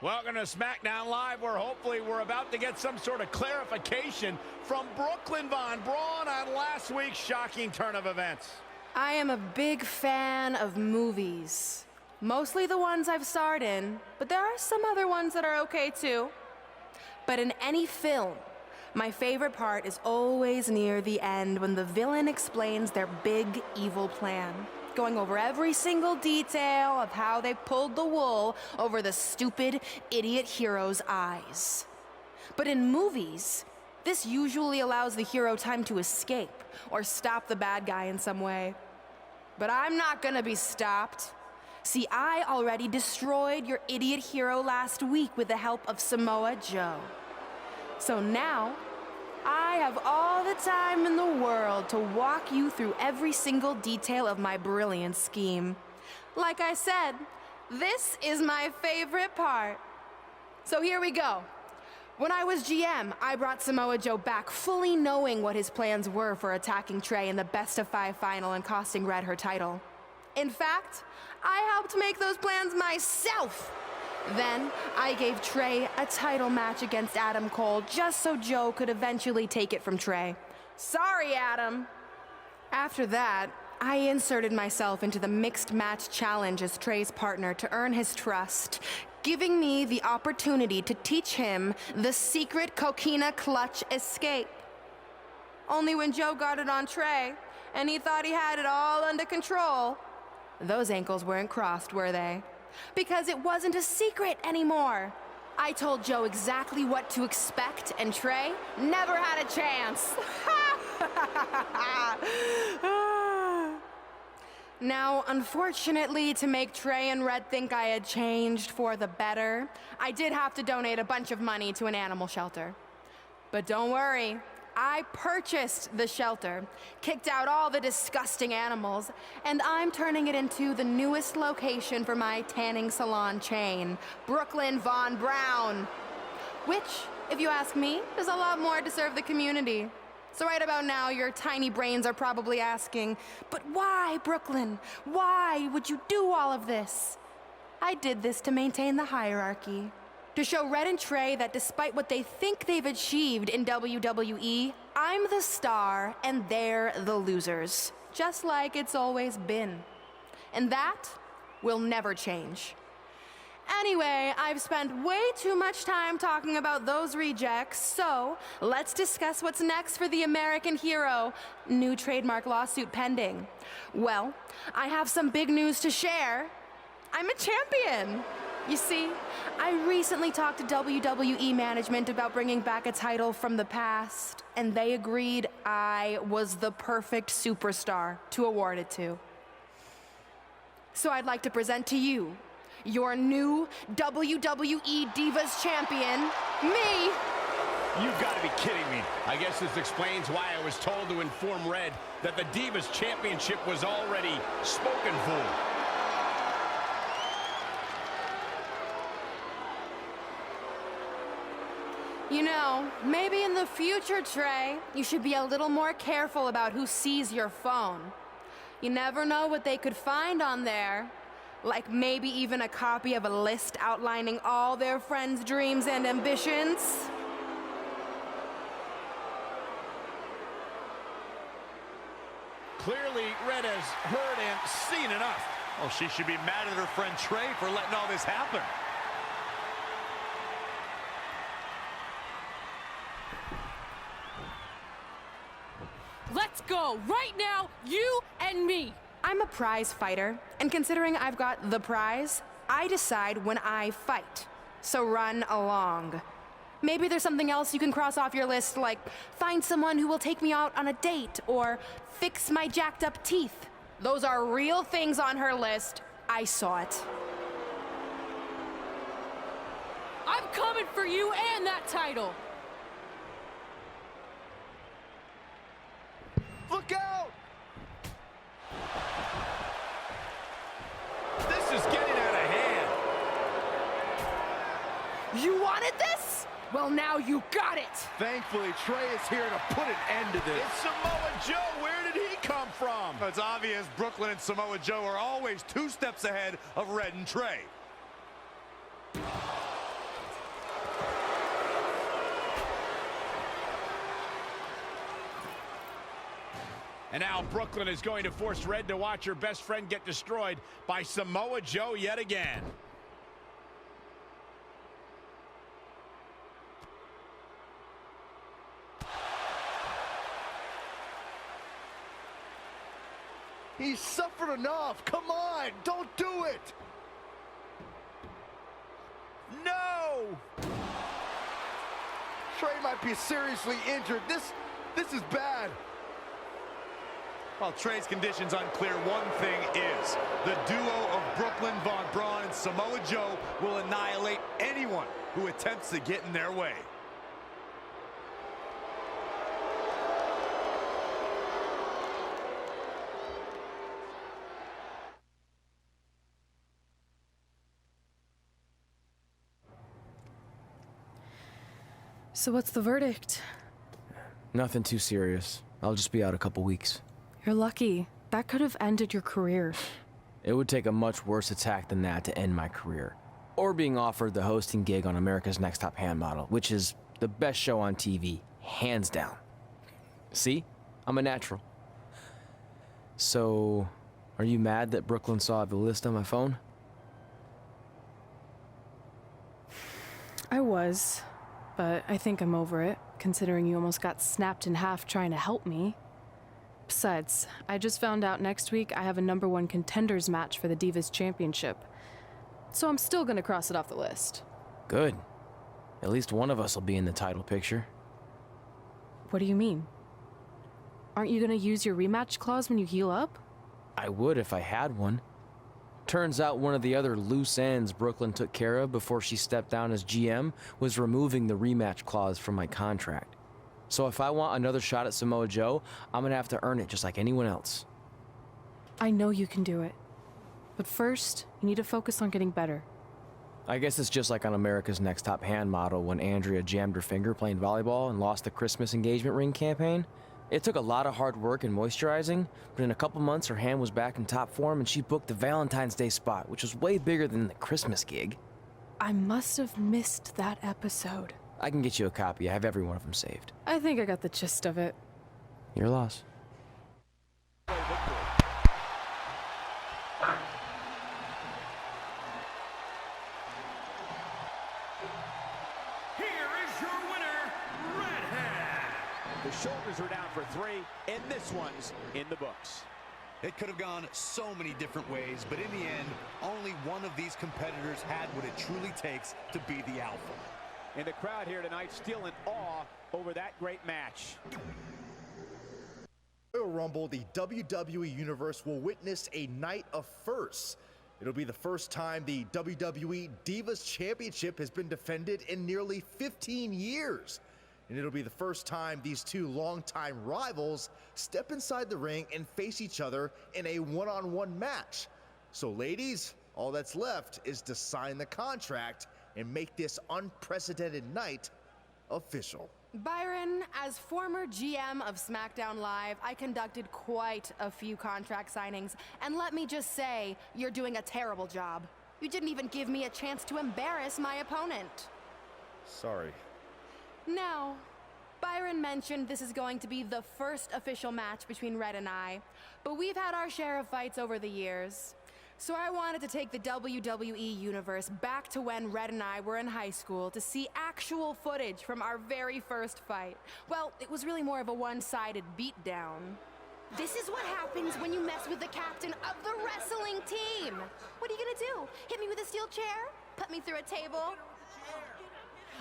Welcome to SmackDown Live, where hopefully we're about to get some sort of clarification from Brooklyn Von Braun on last week's shocking turn of events. I am a big fan of movies. Mostly the ones I've starred in, but there are some other ones that are okay too. But in any film, my favorite part is always near the end when the villain explains their big evil plan, going over every single detail of how they pulled the wool over the stupid, idiot hero's eyes. But in movies, this usually allows the hero time to escape or stop the bad guy in some way. But I'm not gonna be stopped. See, I already destroyed your idiot hero last week with the help of Samoa Joe. So now, I have all the time in the world to walk you through every single detail of my brilliant scheme. Like I said, this is my favorite part. So here we go. When I was GM, I brought Samoa Joe back fully knowing what his plans were for attacking Trey in the best-of-5 final and costing Red her title. In fact, I helped make those plans myself. Then, I gave Trey a title match against Adam Cole just so Joe could eventually take it from Trey. Sorry, Adam. After that, I inserted myself into the mixed match challenge as Trey's partner to earn his trust, giving me the opportunity to teach him the secret coquina clutch escape. Only when Joe got it on Trey, and he thought he had it all under control, those ankles weren't crossed, were they? Because it wasn't a secret anymore. I told Joe exactly what to expect, and Trey never had a chance. Now, unfortunately, to make Trey and Red think I had changed for the better, I did have to donate a bunch of money to an animal shelter. But don't worry, I purchased the shelter, kicked out all the disgusting animals, and I'm turning it into the newest location for my tanning salon chain, Brooklyn Von Braun. Which, if you ask me, is a lot more to serve the community. So right about now, your tiny brains are probably asking, but why, Brooklyn? Why would you do all of this? I did this to maintain the hierarchy. To show Red and Trey that despite what they think they've achieved in WWE, I'm the star and they're the losers. Just like it's always been. And that will never change. Anyway, I've spent way too much time talking about those rejects, so let's discuss what's next for the American hero. New trademark lawsuit pending. Well, I have some big news to share. I'm a champion. You see, I recently talked to WWE management about bringing back a title from the past, and they agreed I was the perfect superstar to award it to. So I'd like to present to you your new WWE Divas Champion, me! You've got to be kidding me. I guess this explains why I was told to inform Red that the Divas Championship was already spoken for. You know, maybe in the future, Trey, you should be a little more careful about who sees your phone. You never know what they could find on there. Like maybe even a copy of a list outlining all their friends' dreams and ambitions. Clearly, Red has heard and seen enough. Well, she should be mad at her friend Trey for letting all this happen. Let's go, right now, you and me. I'm a prize fighter, and considering I've got the prize, I decide when I fight. So run along. Maybe there's something else you can cross off your list, like find someone who will take me out on a date, or fix my jacked up teeth. Those are real things on her list. I saw it. I'm coming for you and that title. Look out! This is getting out of hand. You wanted this? Well, now you got it! Thankfully, Trey is here to put an end to this. It's Samoa Joe. Where did he come from? It's obvious Brooklyn and Samoa Joe are always 2 steps ahead of Red and Trey. And now Brooklyn is going to force Red to watch her best friend get destroyed by Samoa Joe yet again. He's suffered enough. Come on, don't do it. No! Trey might be seriously injured. This is bad. While Trey's condition's unclear, one thing is, the duo of Brooklyn Von Braun and Samoa Joe will annihilate anyone who attempts to get in their way. So what's the verdict? Nothing too serious. I'll just be out a couple weeks. You're lucky. That could have ended your career. It would take a much worse attack than that to end my career. Or being offered the hosting gig on America's Next Top Hand Model, which is the best show on TV, hands down. See? I'm a natural. So, are you mad that Brooklyn saw the list on my phone? I was, but I think I'm over it, considering you almost got snapped in half trying to help me. Besides, I just found out next week I have a #1 contenders match for the Divas Championship. So I'm still gonna cross it off the list. Good. At least one of us will be in the title picture. What do you mean? Aren't you gonna use your rematch clause when you heal up? I would if I had one. Turns out one of the other loose ends Brooklyn took care of before she stepped down as GM was removing the rematch clause from my contract. So if I want another shot at Samoa Joe, I'm gonna have to earn it just like anyone else. I know you can do it. But first, you need to focus on getting better. I guess it's just like on America's Next Top Hand Model when Andrea jammed her finger playing volleyball and lost the Christmas engagement ring campaign. It took a lot of hard work and moisturizing, but in a couple months her hand was back in top form and she booked the Valentine's Day spot, which was way bigger than the Christmas gig. I must have missed that episode. I can get you a copy. I have every one of them saved. I think I got the gist of it. Your loss. The shoulders are down for 3, and this one's in the books. It could have gone so many different ways, but in the end, only one of these competitors had what it truly takes to be the alpha. And the crowd here tonight still in awe over that great match. Royal Rumble, the WWE Universe will witness a night of firsts. It'll be the first time the WWE Divas Championship has been defended in nearly 15 years. And it'll be the first time these two longtime rivals step inside the ring and face each other in a one-on-one match. So ladies, all that's left is to sign the contract and make this unprecedented night official. Byron, as former GM of SmackDown Live, I conducted quite a few contract signings, and let me just say, you're doing a terrible job. You didn't even give me a chance to embarrass my opponent. Sorry. Now, Byron mentioned this is going to be the first official match between Red and I, but we've had our share of fights over the years. So I wanted to take the WWE Universe back to when Red and I were in high school to see actual footage from our very first fight. Well, it was really more of a one-sided beatdown. This is what happens when you mess with the captain of the wrestling team. What are you gonna do? Hit me with a steel chair? Put me through a table?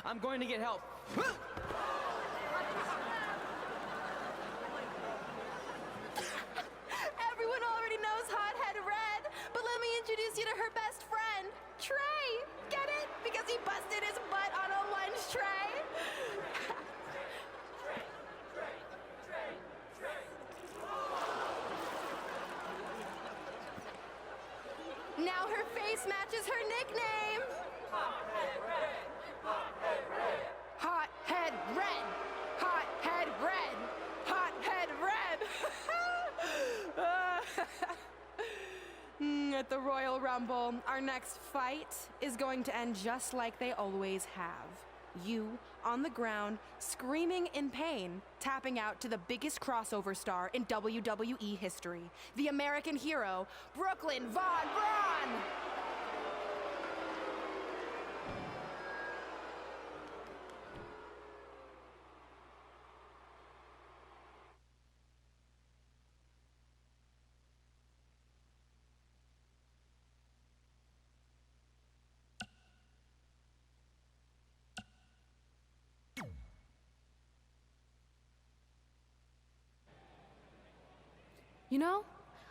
I'm going to get help. Everyone already knows Hothead Red, but let me introduce you to her best friend, Trey. Get it? Because he busted his butt on a lunch tray. Now her face matches her nickname. Hothead Red. Hothead Red. Hothead Red. Hothead Red. At the Royal Rumble, our next fight is going to end just like they always have. You, on the ground, screaming in pain, tapping out to the biggest crossover star in WWE history, the American hero, Brooklyn Von Braun! You know,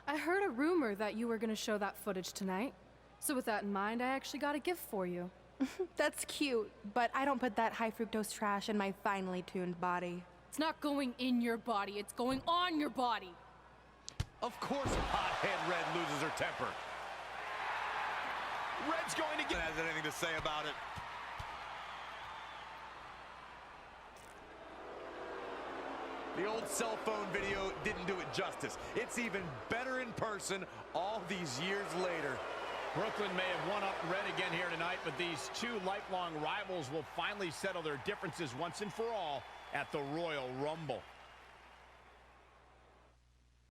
I heard a rumor that you were gonna show that footage tonight. So with that in mind, I actually got a gift for you. That's cute, but I don't put that high fructose trash in my finely tuned body. It's not going in your body, it's going on your body. Of course, hothead Red loses her temper. Red's going to get... Has anything to say about it. The old cell phone video didn't do it justice. It's even better in person all these years later. Brooklyn may have won up Red again here tonight, but these two lifelong rivals will finally settle their differences once and for all at the Royal Rumble.